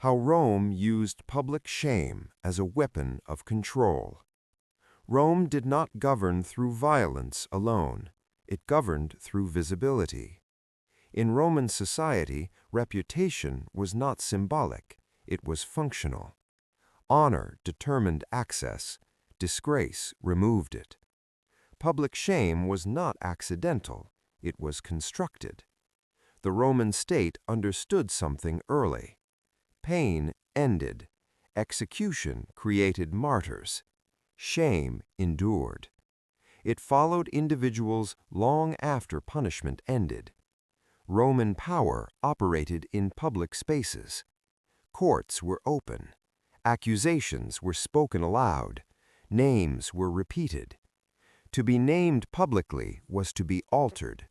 How Rome used public shame as a weapon of control. Rome did not govern through violence alone. It governed through visibility. In Roman society, reputation was not symbolic, it was functional. Honor determined access, disgrace removed it. Public shame was not accidental, it was constructed. The Roman state understood something early. Pain ended, execution created martyrs, shame endured. It followed individuals long after punishment ended. Roman power operated in public spaces. Courts were open. Accusations were spoken aloud. Names were repeated. To be named publicly was to be altered,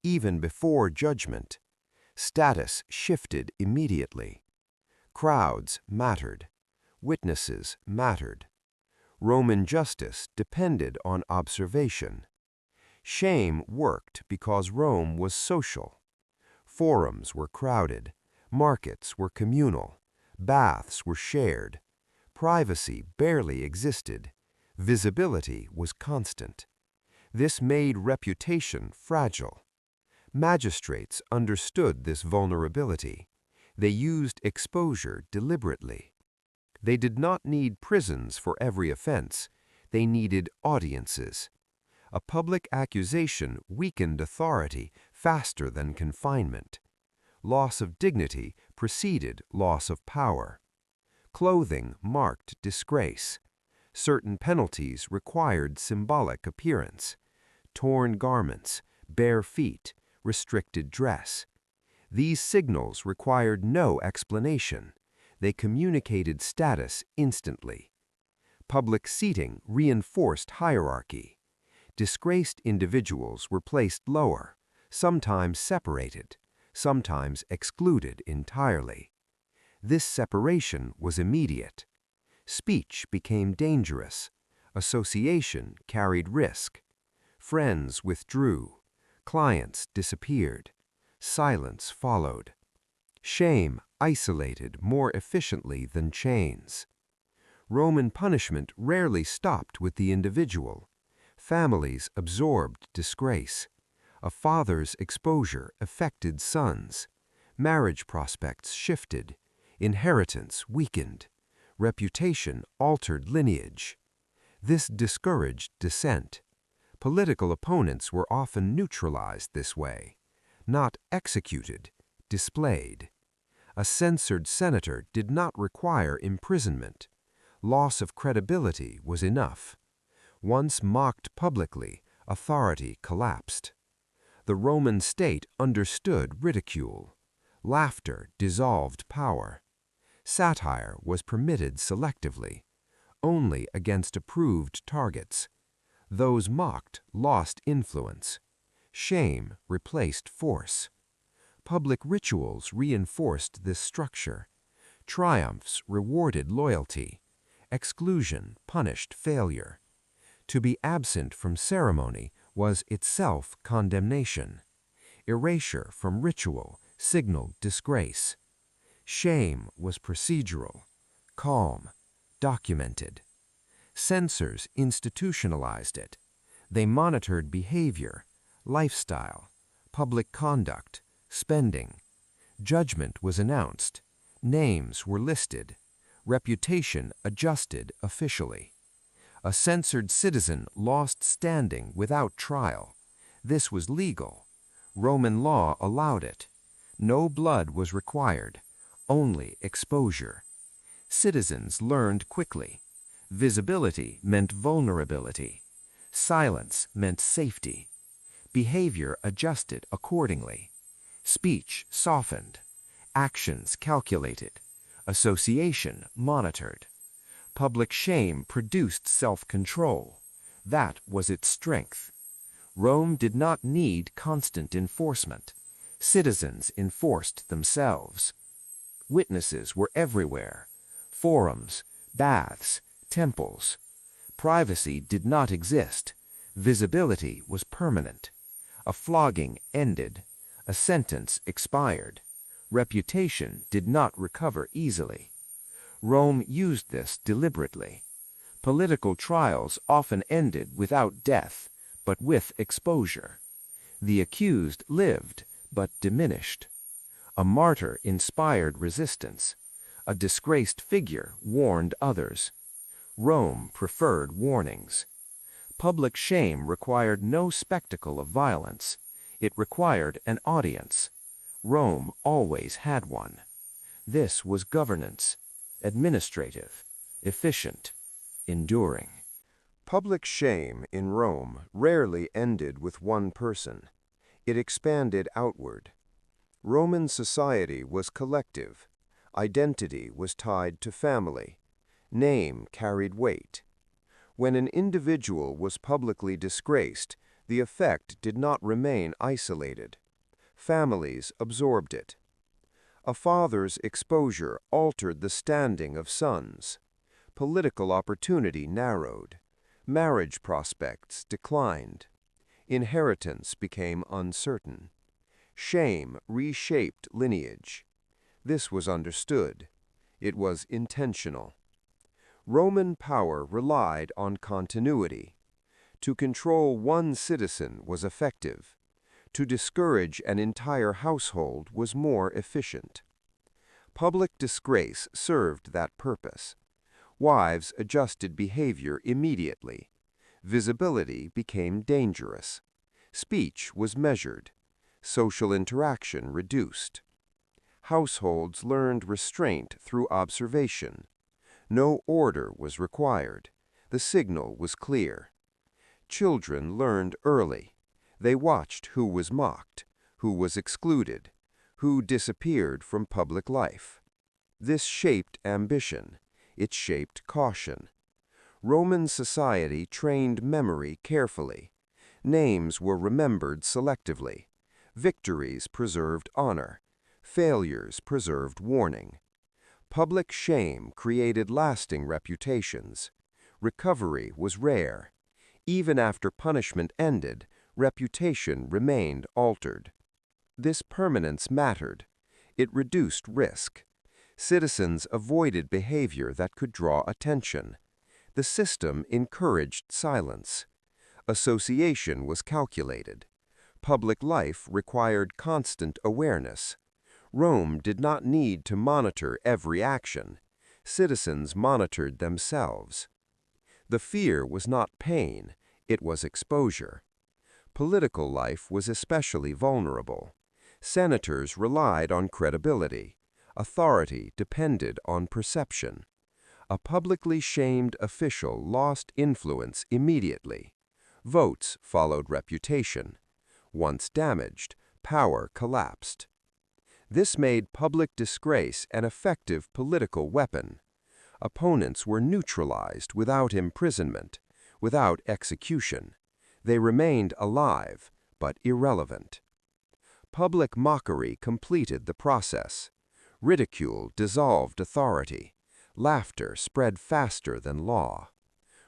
even before judgment. Status shifted immediately. Crowds mattered. Witnesses mattered. Roman justice depended on observation. Shame worked because Rome was social. Forums were crowded. Markets were communal. Baths were shared. Privacy barely existed. Visibility was constant. This made reputation fragile. Magistrates understood this vulnerability. They used exposure deliberately. They did not need prisons for every offense. They needed audiences. A public accusation weakened authority faster than confinement. Loss of dignity preceded loss of power. Clothing marked disgrace. Certain penalties required symbolic appearance. Torn garments, bare feet, restricted dress. These signals required no explanation. They communicated status instantly. Public seating reinforced hierarchy. Disgraced individuals were placed lower, sometimes separated, sometimes excluded entirely. This separation was immediate. Speech became dangerous. Association carried risk. Friends withdrew. Clients disappeared. Silence followed. Shame isolated more efficiently than chains. Roman punishment rarely stopped with the individual. Families absorbed disgrace. A father's exposure affected sons. Marriage prospects shifted. Inheritance weakened. Reputation altered lineage. This discouraged dissent. Political opponents were often neutralized this way. Not executed, displayed. A censored senator did not require imprisonment. Loss of credibility was enough. Once mocked publicly, authority collapsed. The Roman state understood ridicule. Laughter dissolved power. Satire was permitted selectively, only against approved targets. Those mocked lost influence. Shame replaced force. Public rituals reinforced this structure. Triumphs rewarded loyalty. Exclusion punished failure. To be absent from ceremony was itself condemnation. Erasure from ritual signaled disgrace. Shame was procedural, calm, documented. Censors institutionalized it. They monitored behavior, lifestyle, public conduct, spending. Judgment was announced. Names were listed. Reputation adjusted officially. A censored citizen lost standing without trial. This was legal. Roman law allowed it. No blood was required, only exposure. Citizens learned quickly. Visibility meant vulnerability. Silence meant safety. Behavior adjusted accordingly. Speech softened. Actions calculated. Association monitored. Public shame produced self-control. That was its strength. Rome did not need constant enforcement. Citizens enforced themselves. Witnesses were everywhere. Forums, baths, temples. Privacy did not exist. Visibility was permanent. A flogging ended. A sentence expired. Reputation did not recover easily. Rome used this deliberately. Political trials often ended without death, but with exposure. The accused lived, but diminished. A martyr inspired resistance. A disgraced figure warned others. Rome preferred warnings. Public shame required no spectacle of violence. It required an audience. Rome always had one. This was governance, administrative, efficient, enduring. Public shame in Rome rarely ended with one person. It expanded outward. Roman society was collective. Identity was tied to family. Name carried weight. When an individual was publicly disgraced, the effect did not remain isolated. Families absorbed it. A father's exposure altered the standing of sons. Political opportunity narrowed. Marriage prospects declined. Inheritance became uncertain. Shame reshaped lineage. This was understood. It was intentional. Roman power relied on continuity. To control one citizen was effective. To discourage an entire household was more efficient. Public disgrace served that purpose. Wives adjusted behavior immediately. Visibility became dangerous. Speech was measured. Social interaction reduced. Households learned restraint through observation. No order was required. The signal was clear. Children learned early. They watched who was mocked, who was excluded, who disappeared from public life. This shaped ambition. It shaped caution. Roman society trained memory carefully. Names were remembered selectively. Victories preserved honor. Failures preserved warning. Public shame created lasting reputations. Recovery was rare. Even after punishment ended, reputation remained altered. This permanence mattered. It reduced risk. Citizens avoided behavior that could draw attention. The system encouraged silence. Association was calculated. Public life required constant awareness. Rome did not need to monitor every action. Citizens monitored themselves. The fear was not pain, it was exposure. Political life was especially vulnerable. Senators relied on credibility. Authority depended on perception. A publicly shamed official lost influence immediately. Votes followed reputation. Once damaged, power collapsed. This made public disgrace an effective political weapon. Opponents were neutralized without imprisonment, without execution. They remained alive, but irrelevant. Public mockery completed the process. Ridicule dissolved authority. Laughter spread faster than law.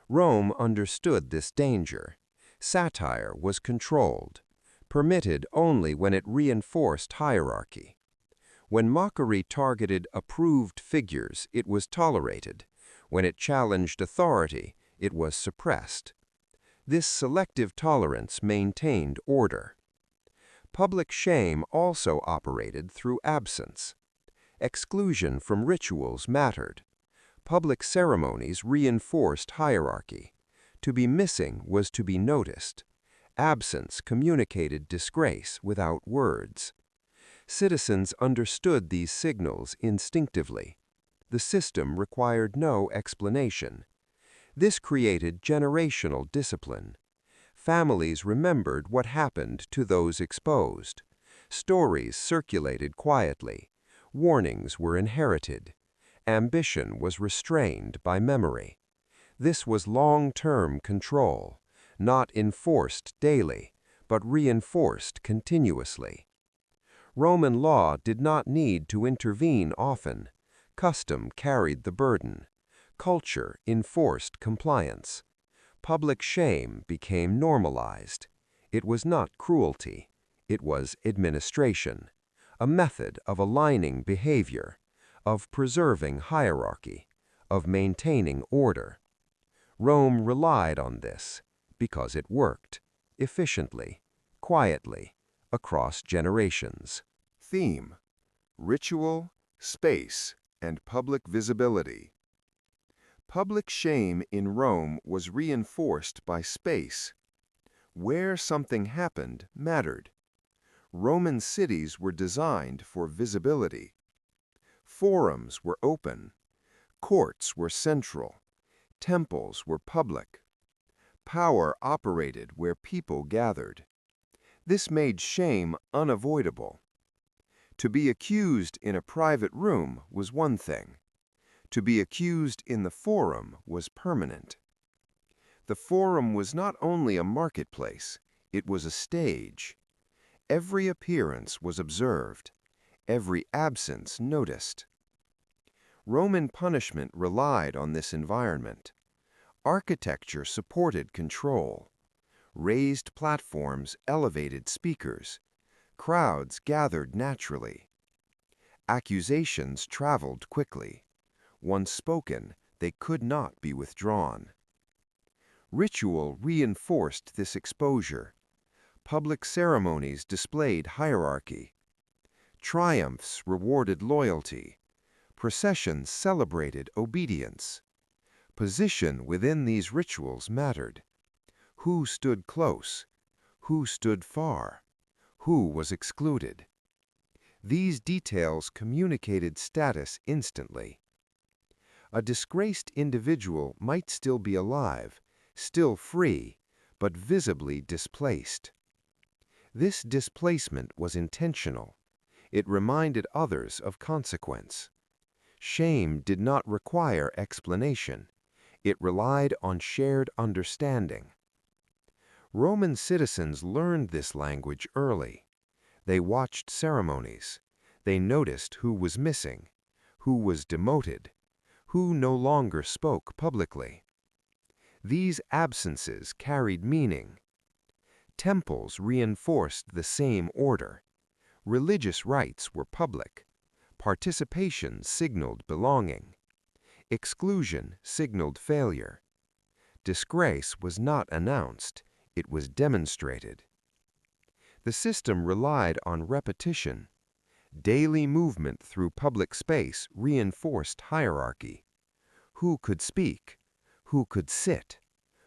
Rome understood this danger. Satire was controlled, permitted only when it reinforced hierarchy. When mockery targeted approved figures, it was tolerated. When it challenged authority, it was suppressed. This selective tolerance maintained order. Public shame also operated through absence. Exclusion from rituals mattered. Public ceremonies reinforced hierarchy. To be missing was to be noticed. Absence communicated disgrace without words. Citizens understood these signals instinctively. The system required no explanation. This created generational discipline. Families remembered what happened to those exposed. Stories circulated quietly. Warnings were inherited. Ambition was restrained by memory. This was long-term control, not enforced daily, but reinforced continuously. Roman law did not need to intervene often. Custom carried the burden. Culture enforced compliance. Public shame became normalized. It was not cruelty. It was administration. a method of aligning behavior, of preserving hierarchy, of maintaining order. Rome relied on this because it worked efficiently, quietly, across generations. Theme: ritual, space, and public visibility. Public shame in Rome was reinforced by space. Where something happened mattered. Roman cities were designed for visibility. Forums were open. Courts were central. Temples were public. Power operated where people gathered. This made shame unavoidable. To be accused in a private room was one thing. To be accused in the forum was permanent. The forum was not only a marketplace, it was a stage. Every appearance was observed, every absence noticed. Roman punishment relied on this environment. Architecture supported control. Raised platforms elevated speakers. Crowds gathered naturally. Accusations traveled quickly. Once spoken, they could not be withdrawn. Ritual reinforced this exposure. Public ceremonies displayed hierarchy. Triumphs rewarded loyalty. Processions celebrated obedience. Position within these rituals mattered. Who stood close? Who stood far? Who was excluded? These details communicated status instantly. A disgraced individual might still be alive, still free, but visibly displaced. This displacement was intentional. It reminded others of consequence. Shame did not require explanation. It relied on shared understanding. Roman citizens learned this language early. They watched ceremonies. They noticed who was missing, who was demoted, who no longer spoke publicly. These absences carried meaning. Temples reinforced the same order. Religious rites were public. Participation signaled belonging. Exclusion signaled failure. Disgrace was not announced, it was demonstrated. The system relied on repetition. Daily movement through public space reinforced hierarchy. Who could speak? Who could sit?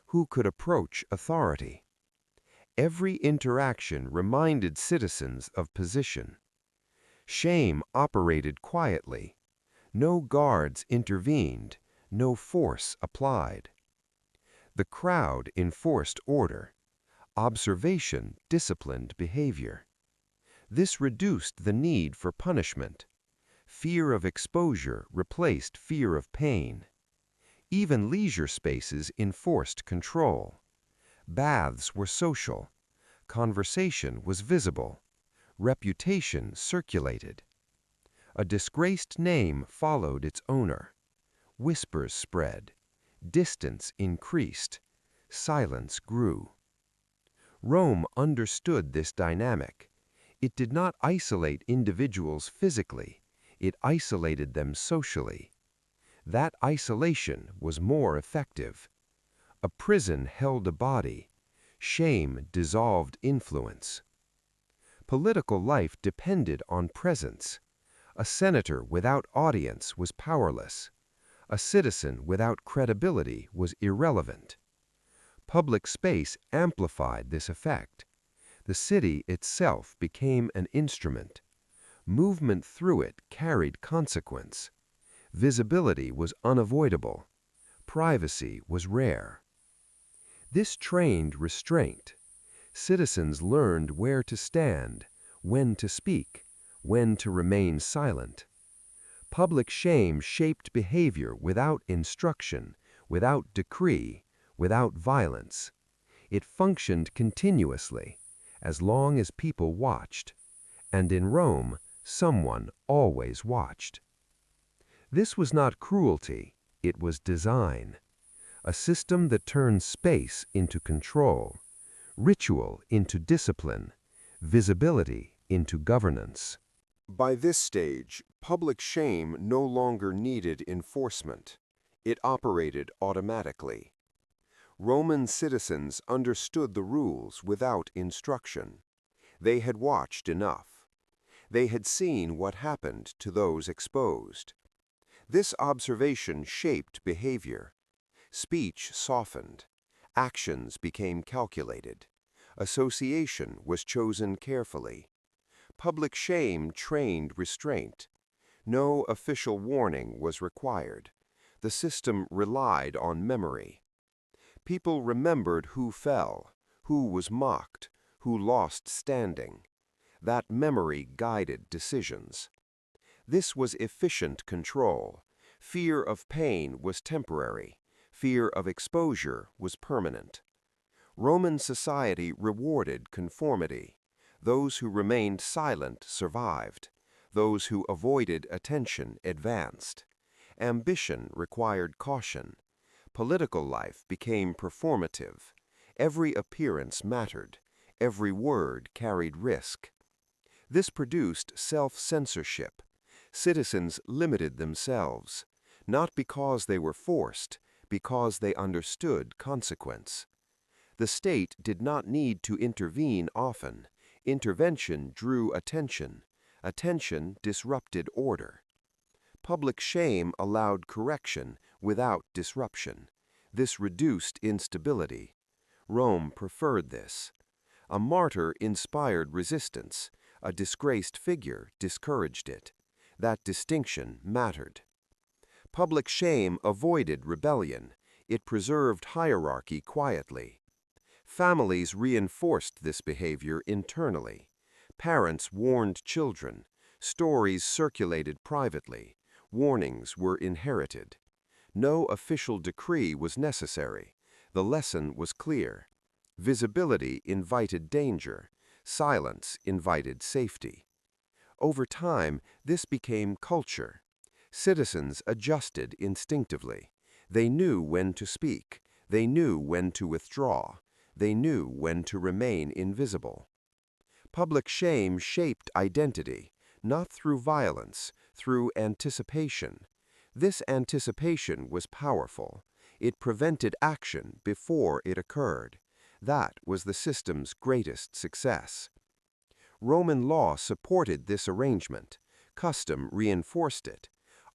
Who could approach authority? Every interaction reminded citizens of position. Shame operated quietly. No guards intervened, no force applied. The crowd enforced order. Observation disciplined behavior. This reduced the need for punishment. Fear of exposure replaced fear of pain. Even leisure spaces enforced control. Baths were social. Conversation was visible. Reputation circulated. A disgraced name followed its owner. Whispers spread. Distance increased. Silence grew. Rome understood this dynamic. It did not isolate individuals physically. It isolated them socially. That isolation was more effective. A prison held a body. Shame dissolved influence. Political life depended on presence. A senator without audience was powerless. A citizen without credibility was irrelevant. Public space amplified this effect. The city itself became an instrument. Movement through it carried consequence. Visibility was unavoidable. Privacy was rare. This trained restraint. Citizens learned where to stand, when to speak, when to remain silent. Public shame shaped behavior without instruction, without decree, without violence. It functioned continuously, as long as people watched. And in Rome, someone always watched. This was not cruelty, it was design. A system that turned space into control, ritual into discipline, visibility into governance. By this stage, public shame no longer needed enforcement. It operated automatically. Roman citizens understood the rules without instruction. They had watched enough. They had seen what happened to those exposed. This observation shaped behavior. Speech softened. Actions became calculated. Association was chosen carefully. Public shame trained restraint. No official warning was required. The system relied on memory. People remembered who fell, who was mocked, who lost standing. That memory guided decisions. This was efficient control. Fear of pain was temporary. Fear of exposure was permanent. Roman society rewarded conformity. Those who remained silent survived. Those who avoided attention advanced. Ambition required caution. Political life became performative. Every appearance mattered. Every word carried risk. This produced self-censorship. Citizens limited themselves, not because they were forced, because they understood consequence. The state did not need to intervene often. Intervention drew attention. Attention disrupted order. Public shame allowed correction without disruption. This reduced instability. Rome preferred this. A martyr inspired resistance. A disgraced figure discouraged it. That distinction mattered. Public shame avoided rebellion. It preserved hierarchy quietly. Families reinforced this behavior internally. Parents warned children. Stories circulated privately. Warnings were inherited. No official decree was necessary. The lesson was clear. Visibility invited danger. Silence invited safety. Over time, this became culture. Citizens adjusted instinctively. They knew when to speak. They knew when to withdraw. They knew when to remain invisible. Public shame shaped identity, not through violence, through anticipation. This anticipation was powerful. It prevented action before it occurred. That was the system's greatest success. Roman law supported this arrangement. Custom reinforced it.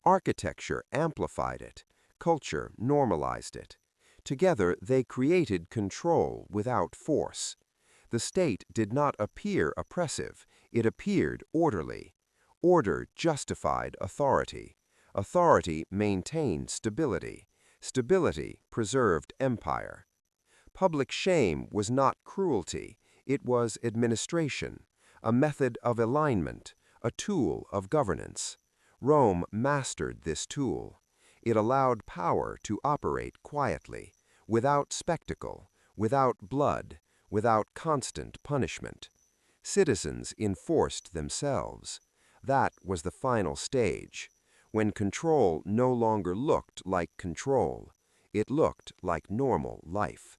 Architecture amplified it. Culture normalized it. Together, they created control without force. The state did not appear oppressive. It appeared orderly. Order justified authority. Authority maintained stability. Stability preserved empire. Public shame was not cruelty. It was administration, a method of alignment, a tool of governance. Rome mastered this tool. It allowed power to operate quietly, without spectacle, without blood, without constant punishment. Citizens enforced themselves. That was the final stage, when control no longer looked like control. It looked like normal life.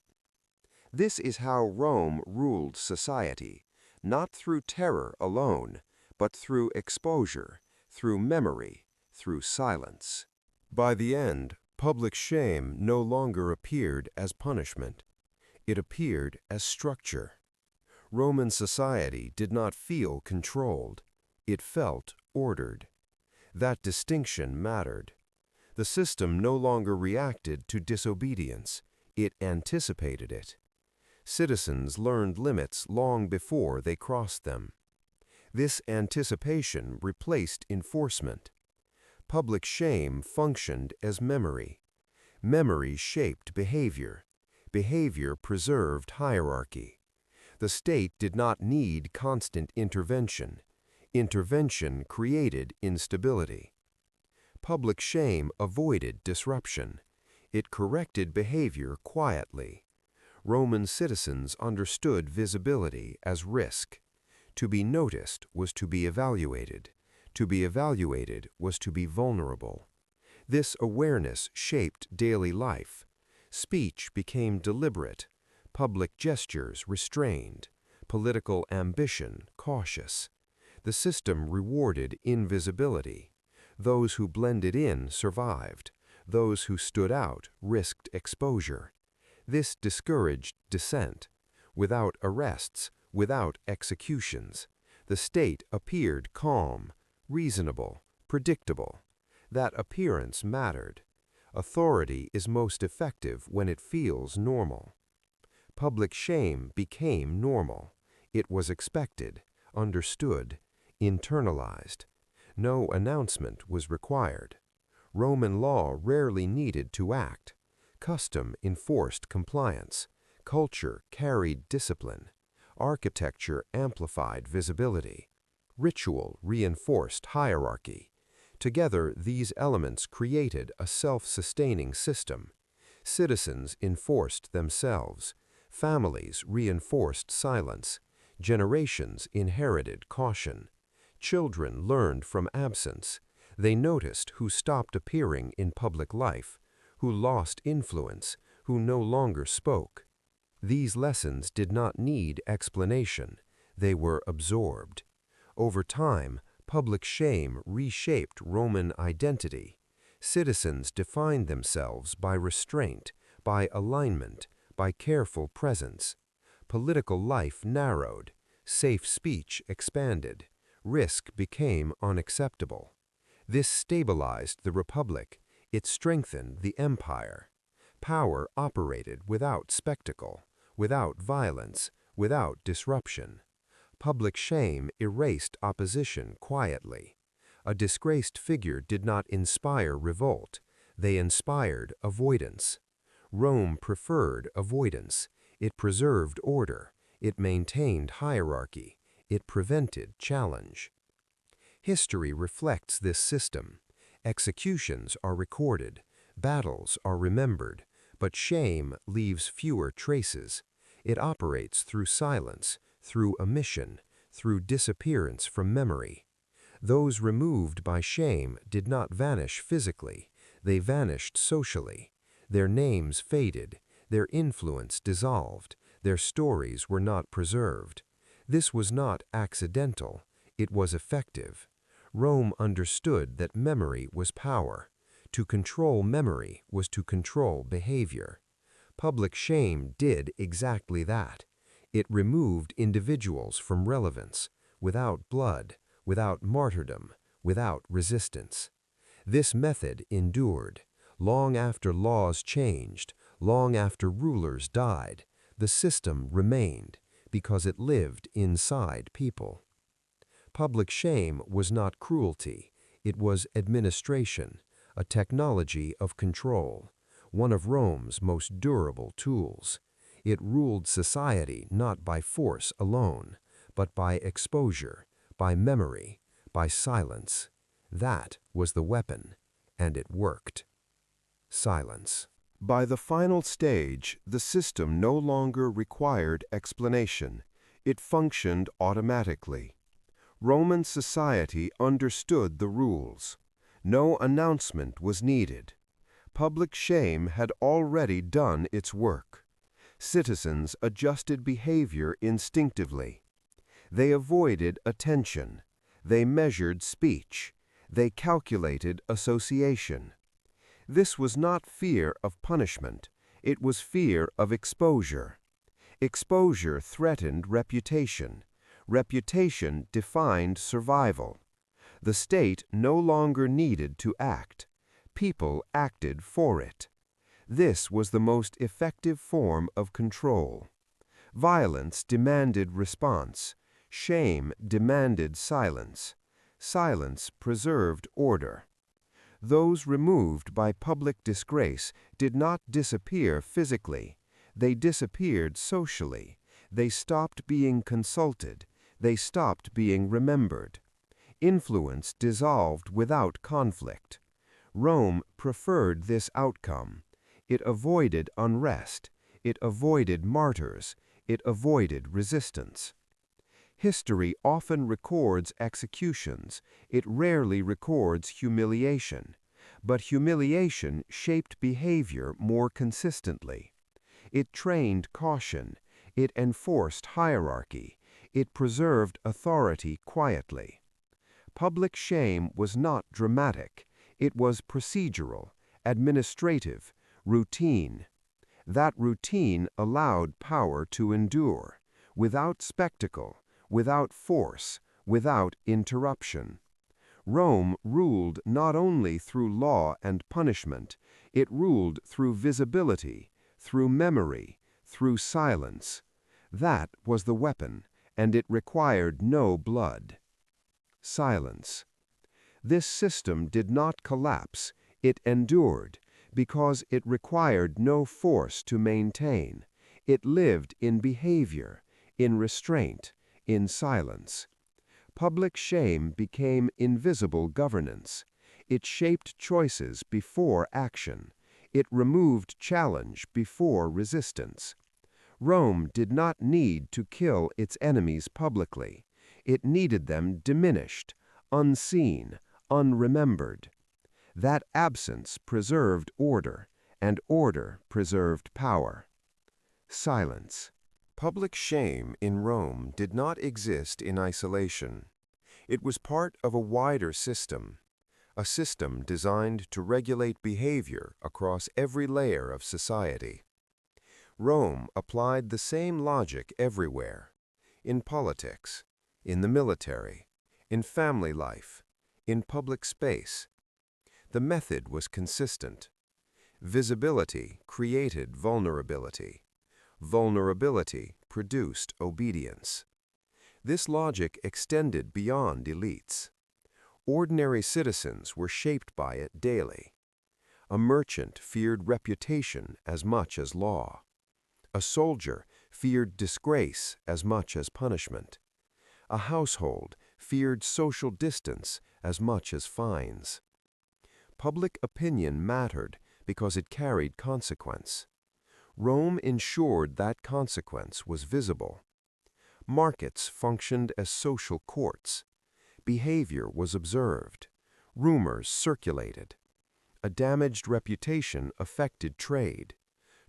This is how Rome ruled society, not through terror alone, but through exposure, through memory, through silence. By the end, public shame no longer appeared as punishment. It appeared as structure. Roman society did not feel controlled. It felt ordered. That distinction mattered. The system no longer reacted to disobedience. It anticipated it. Citizens learned limits long before they crossed them. This anticipation replaced enforcement. Public shame functioned as memory. Memory shaped behavior. Behavior preserved hierarchy. The state did not need constant intervention. Intervention created instability. Public shame avoided disruption. It corrected behavior quietly. Roman citizens understood visibility as risk. To be noticed was to be evaluated. To be evaluated was to be vulnerable. This awareness shaped daily life. Speech became deliberate. Public gestures restrained. Political ambition cautious. The system rewarded invisibility. Those who blended in survived. Those who stood out risked exposure. This discouraged dissent. Without arrests, without executions, the state appeared calm, reasonable, predictable. That appearance mattered. Authority is most effective when it feels normal. Public shame became normal. It was expected, understood, internalized. No announcement was required. Roman law rarely needed to act. Custom enforced compliance. Culture carried discipline. Architecture amplified visibility. Ritual reinforced hierarchy. Together, these elements created a self-sustaining system. Citizens enforced themselves. Families reinforced silence. Generations inherited caution. Children learned from absence. They noticed who stopped appearing in public life, who lost influence, who no longer spoke. These lessons did not need explanation. They were absorbed. Over time, public shame reshaped Roman identity. Citizens defined themselves by restraint, by alignment, by careful presence. Political life narrowed. Safe speech expanded. Risk became unacceptable. This stabilized the republic. It strengthened the empire. Power operated without spectacle, without violence, without disruption. Public shame erased opposition quietly. A disgraced figure did not inspire revolt. They inspired avoidance. Rome preferred avoidance. It preserved order. It maintained hierarchy. It prevented challenge. History reflects this system. Executions are recorded. Battles are remembered. But shame leaves fewer traces. It operates through silence, through omission, through disappearance from memory. Those removed by shame did not vanish physically. They vanished socially. Their names faded. Their influence dissolved. Their stories were not preserved. This was not accidental. It was effective. Rome understood that memory was power. To control memory was to control behavior. Public shame did exactly that. It removed individuals from relevance, without blood, without martyrdom, without resistance. This method endured. Long after laws changed, long after rulers died, the system remained because it lived inside people. Public shame was not cruelty. It was administration, a technology of control, one of Rome's most durable tools. It ruled society not by force alone, but by exposure, by memory, by silence. That was the weapon, and it worked. Silence. By the final stage, the system no longer required explanation. It functioned automatically. Roman society understood the rules. No announcement was needed. Public shame had already done its work. Citizens adjusted behavior instinctively. They avoided attention. They measured speech. They calculated association. This was not fear of punishment. It was fear of exposure. Exposure threatened reputation. Reputation defined survival. The state no longer needed to act. People acted for it. This was the most effective form of control. Violence demanded response. Shame demanded silence. Silence preserved order. Those removed by public disgrace did not disappear physically. They disappeared socially. They stopped being consulted. They stopped being remembered. Influence dissolved without conflict. Rome preferred this outcome. It avoided unrest. It avoided martyrs. It avoided resistance. History often records executions. It rarely records humiliation. But humiliation shaped behavior more consistently. It trained caution. It enforced hierarchy. It preserved authority quietly. Public shame was not dramatic. It was procedural, administrative, routine. That routine allowed power to endure, without spectacle, without force, without interruption. Rome ruled not only through law and punishment, it ruled through visibility, through memory, through silence. That was the weapon, and it required no blood. Silence. This system did not collapse, it endured, because it required no force to maintain. It lived in behavior, in restraint, in silence. Public shame became invisible governance. It shaped choices before action. It removed challenge before resistance. Rome did not need to kill its enemies publicly. It needed them diminished, unseen, unremembered. That absence preserved order, and order preserved power. Silence. Public shame in Rome did not exist in isolation. It was part of a wider system, a system designed to regulate behavior across every layer of society. Rome applied the same logic everywhere, in politics, in the military, in family life, in public space. The method was consistent. Visibility created vulnerability. Vulnerability produced obedience. This logic extended beyond elites. Ordinary citizens were shaped by it daily. A merchant feared reputation as much as law. A soldier feared disgrace as much as punishment. A household feared social distance as much as fines. Public opinion mattered because it carried consequence. Rome ensured that consequence was visible. Markets functioned as social courts. Behavior was observed. Rumors circulated. A damaged reputation affected trade.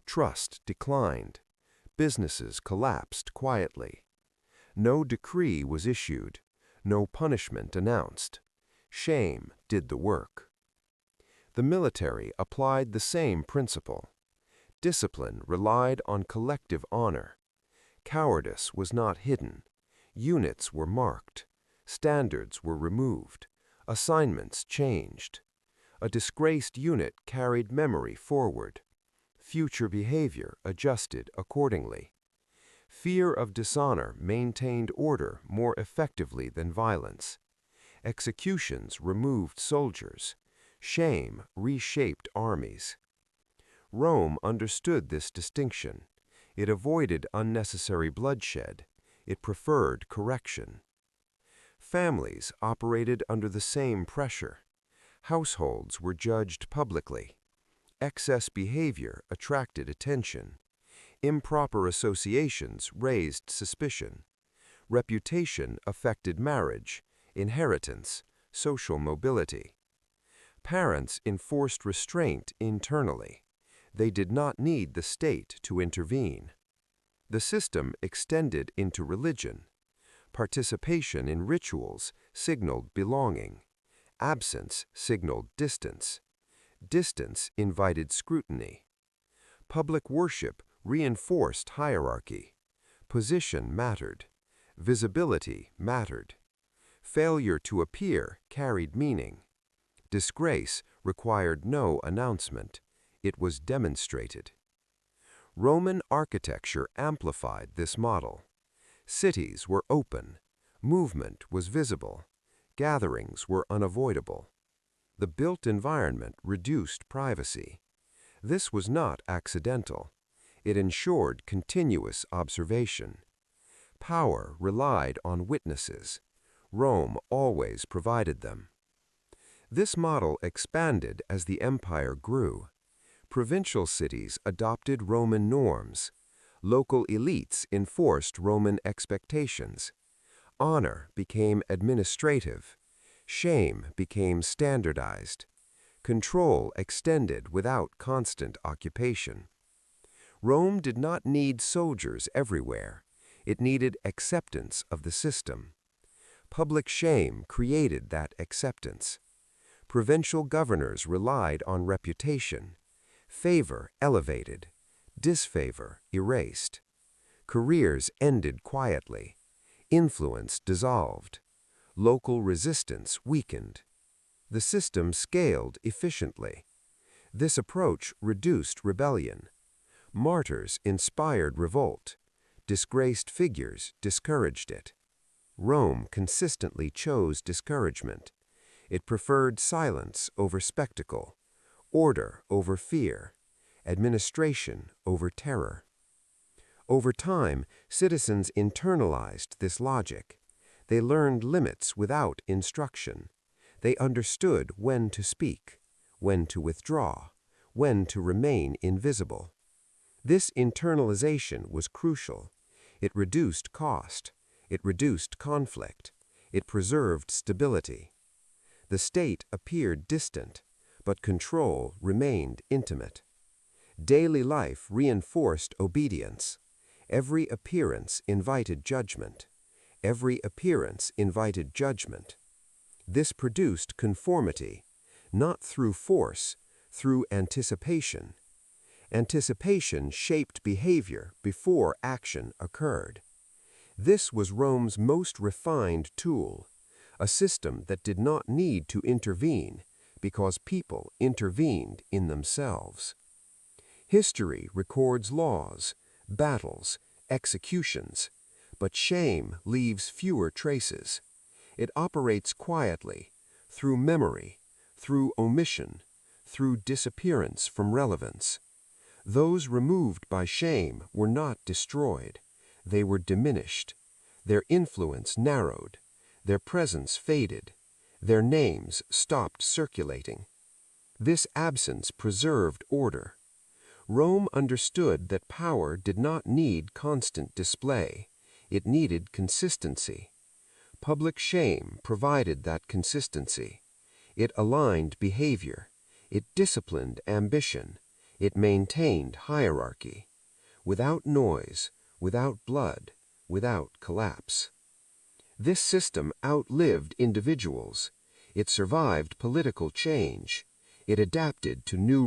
Trust declined. Businesses collapsed quietly. No decree was issued. No punishment announced. Shame did the work. The military applied the same principle. Discipline relied on collective honor. Cowardice was not hidden. Units were marked. Standards were removed. Assignments changed. A disgraced unit carried memory forward. Future behavior adjusted accordingly. Fear of dishonor maintained order more effectively than violence. Executions removed soldiers. Shame reshaped armies. Rome understood this distinction. It avoided unnecessary bloodshed. It preferred correction. Families operated under the same pressure. Households were judged publicly. Excess behavior attracted attention. Improper associations raised suspicion. Reputation affected marriage, inheritance, social mobility. Parents enforced restraint internally. They did not need the state to intervene. The system extended into religion. Participation in rituals signaled belonging. Absence signaled distance. Distance invited scrutiny. Public worship reinforced hierarchy. Position mattered. Visibility mattered. Failure to appear carried meaning. Disgrace required no announcement. It was demonstrated. Roman architecture amplified this model. Cities were open. Movement was visible. Gatherings were unavoidable. The built environment reduced privacy. This was not accidental. It ensured continuous observation. Power relied on witnesses. Rome always provided them. This model expanded as the empire grew. Provincial cities adopted Roman norms. Local elites enforced Roman expectations. Honor became administrative. Shame became standardized. Control extended without constant occupation. Rome did not need soldiers everywhere. It needed acceptance of the system. Public shame created that acceptance. Provincial governors relied on reputation. Favor elevated, disfavor erased. Careers ended quietly. Influence dissolved. Local resistance weakened. The system scaled efficiently. This approach reduced rebellion. Martyrs inspired revolt. Disgraced figures discouraged it. Rome consistently chose discouragement. It preferred silence over spectacle, order over fear, administration over terror. Over time, citizens internalized this logic. They learned limits without instruction. They understood when to speak, when to withdraw, when to remain invisible. This internalization was crucial. It reduced cost. It reduced conflict. It preserved stability. The state appeared distant, but control remained intimate. Daily life reinforced obedience. Every appearance invited judgment. Every appearance invited judgment. This produced conformity, not through force, through anticipation. Anticipation shaped behavior before action occurred. This was Rome's most refined tool, a system that did not need to intervene because people intervened in themselves. History records laws, battles, executions, but shame leaves fewer traces. It operates quietly, through memory, through omission, through disappearance from relevance. Those removed by shame were not destroyed. They were diminished. Their influence narrowed. Their presence faded. Their names stopped circulating. This absence preserved order. Rome understood that power did not need constant display. It needed consistency. Public shame provided that consistency. It aligned behavior. It disciplined ambition. It maintained hierarchy. Without noise, without blood, without collapse. This system outlived individuals. It survived political change. It adapted to new